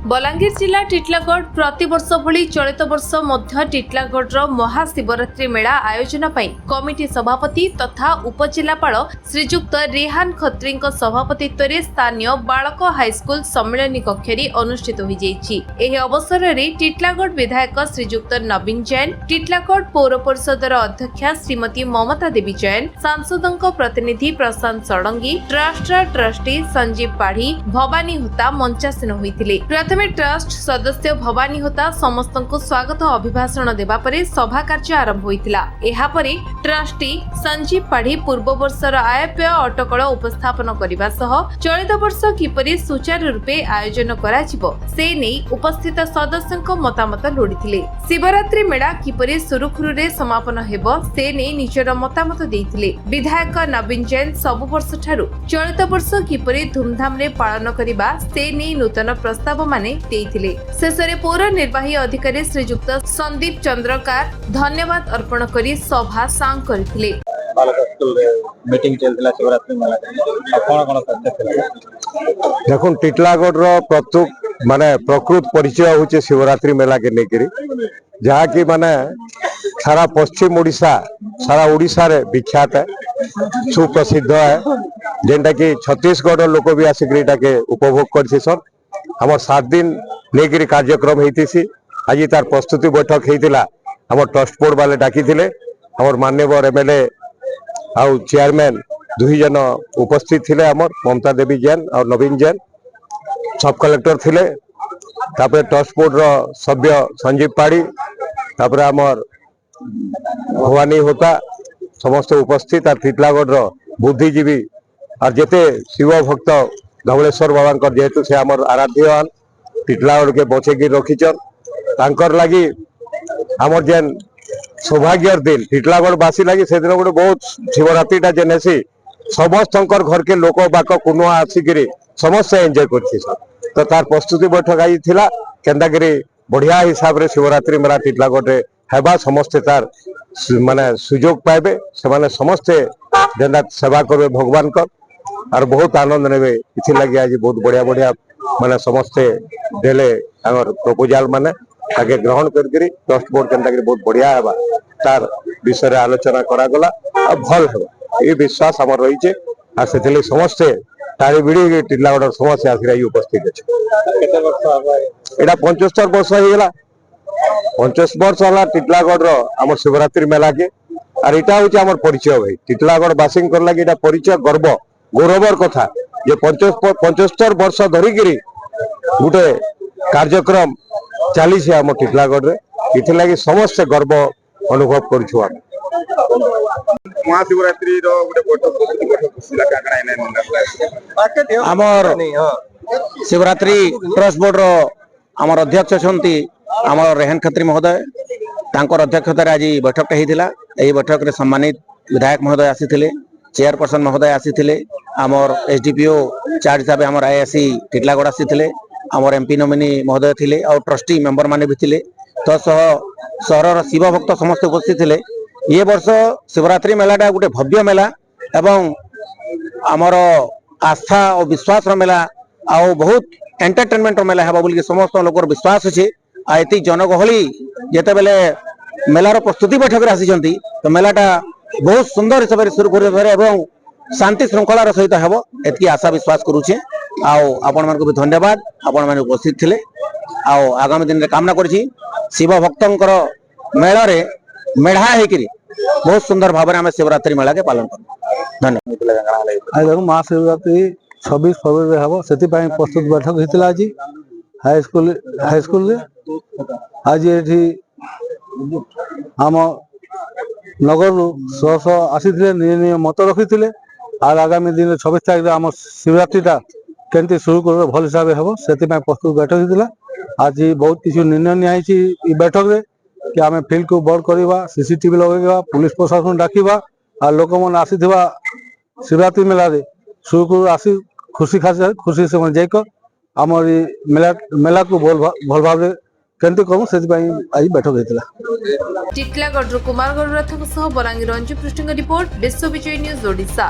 बलांगीर जिला टिटलागढ़ प्रतिवर्ष भली चलित वर्ष मध्य टिटलागढ़ महाशिवरात्रि मेला आयोजन पई कमिटी सभापति तथा उपजिलापाल श्रीजुक्त रेहान खत्री सभापतित्व में स्थानीय बालक हाईस्कूल सम्मेलन कक्ष अनुष्ठित हो जाइछि। अवसर में टिटलागढ़ विधायक श्रीजुक्त नवीन जैन, टिटलागढ़ पौर परिषदर अध्यक्षा श्रीमती ममता देवी जैन, सांसदों प्रतिनिधि प्रशांत षडंगी, ट्रस्टर ट्रस्टी संजीव पाढ़ी, भवानी होता मंचासीन होइतिले। प्रथमे ट्रस्ट सदस्य भवानी होता समस्त को स्वागत अभिभाषण देवा परे सभा कार्य आरंभ होइतिला। एहा परे ट्रस्टी संजीव पाढ़ी पूर्व वर्षर आय व्यय अटकल उपस्थापन करने सह चलित वर्ष किपरि सुचारू रूपे आयोजन कराजिबो से नै उपस्थित सदस्यक मतामत लोडिथिले। शिवरात्रि मेला किपरि सुरुखुरुरे समापन हेबो से नै निजर मतामत देइथिले। विधायक नवीन जैन सब वर्ष ठारू चलित वर्ष किपरि धूमधाम रे पालन करिबा से नै नूतन प्रस्ताव माने देइथिले। शेषरे पौर निर्वाही अधिकारी श्रीजुक्त संदीप चंद्रकार धन्यवाद अर्पण करी सभा सांग करथिले। मीटिंग चलथिला शिवरात्रि मेला कोन कोन तथ्य थिला देखो टिटलागढ़ प्रत्येक माने प्रकृत परिचय होचे शिवरात्रि मेला के लेकरी जहा कि माने सारा पश्चिम ओडिशा सारा ओडिशा रे विख्यात है, सुप्रसिद्ध है, जेंटा कि छत्तीसगढ़ लोक भी आसिक के उपभोग कर हमर 7 दिन लेकरी कार्यक्रम होती। आज तार प्रस्तुति बैठक होता हमर ट्रस्ट बोर्ड वाले डाकी हमर माननीय एमएलए आउ चेयरमैन 2 जन उपस्थित थे हमर ममता देवी जैन और नवीन जैन, सब कलेक्टर थिले, तापर ट्रस्ट बोर्ड रो सभ्य संजीव पाढ़ी, तापर हमर भवानी होता समस्त उपस्थित और टिटलागढ़ रो बुद्धिजीवी और जेते शिव भक्त धवलेश्वर बाबा जेहेतु से हमर आराध्य टिटलागढ़ के बचेकी रखीचन तांकर लगी हमर जेन सौभाग्य दिन टिटलागढ़ बासी लगी से दिन गोटे बहुत शिवरात्रि टा जेन हेसी समस्त घर के लोक बाक कुनुआ आसिक समस्त एंजॉय कर तो तार प्रस्तुति बैठक आई थिला केंदागिरी बढ़िया हिसाब रे शिवरात्रि मेला टिटलागढ़ रे हेबा समस्ते तार माने सुजोग पाइबे से समस्ते जेना सेवा करबे भगवान को और बहुत आनंद नेबे। इथि लगी आज बहुत बढ़िया बढ़िया माने समस्ते देले हमर प्रपोजल माने ताके ग्रहण करकरी ट्रस्ट बोर्ड केनता बहुत बढ़िया हेबा तार विषय आलोचना करा गला और भल हेबा ये विश्वास हमर रही छे आ सेथिले समस्ते तारी बिडी टिटलागढ़ समस्या आसिराई उपस्थित अछि। एटा 75 वर्ष हो गेला 50 वर्ष होला टिटलागढ़ रो हमर शिवरात्रि मेला के और एटा होचे हमर परिचय भाई टिटलागढ़ बासिंग कर लागि एटा परिचय गर्व गौरवर कथा जे 75 वर्ष धरिकी गोटे कार्यक्रम चली से आम टिटलागढ़ रे इथे लगी समस्त गर्व अनुभव करूछु। महाशिवरात्रि रो गोटे बैठक आमर शिवरात्रि ट्रस्ट बोर्ड रो आमर अध्यक्ष छंती आमर रेहान खत्री महोदय तांकर अध्यक्षतार आज बैठक होइतिला। एही बैठक रे सम्मानित विधायक महोदय आसीथिले, चेयरपर्सन महोदय आसीथिले, आमर एसडीपीओ चार्ज हिसाब आमर आईएससी टिटलागढ़ आसीथिले, आमर एमपी नोमिनी महोदय थिले और ट्रस्टी मेंबर माने भी थिले तो सहर शिव भक्त समस्त उपस्थित थिले। ये वर्ष शिवरात्रि मेलाटा गोटे भव्य मेला एवं आमर आस्था और विश्वास मेला आ बहुत एंटरटेनमेंट मेला है बोल समस्त लोक विश्वास अच्छे। आती जनगहली जिते बेले मेलार प्रस्तुति बैठक में आसी तो मेलाटा बहुत सुंदर हिसाब से सुरखुर शांति श्रृंखलार सहित हेब एति आशा विश्वास करुचे। आपण मानक भी धन्यवाद आपण माने उपस्थित थिले। आगामी दिन में कामना करछि शिव भक्तंकर मेला रे मेढ़ा हेकरी बहुत सुंदर भाव में शिवरात्रि मेला के पालन कर। धन्यवाद। देखो महाशिवरात्रि 26 फरवरी हम से प्रस्तुत बैठक होता आज हाईस्कूल आज ये आम नगर शह आसी मत रखी और आगामी दिन 26 तारीख आम शिवरात्रिटा केमती शुरू कर भल हिसाब हम से प्रस्तुत बैठक होता। आज बहुत किसी निर्णय निई बैठक रे कि आम फिल्ड को बड़ करवा सीसीटीवी लगे पुलिस प्रशासन डाकवा और लोक मैंने आसी शिवरात्रि मेला रे सुरखुर आसी खुशी से जाइक आम मेला को भल भाव केमती करूँ से आज बैठक होता। टिटलागढ़ कुमारगढ़ रथक बलांगीर अंजु पृष्ठ रिपोर्ट विश्व विजय न्यूज ओडिशा।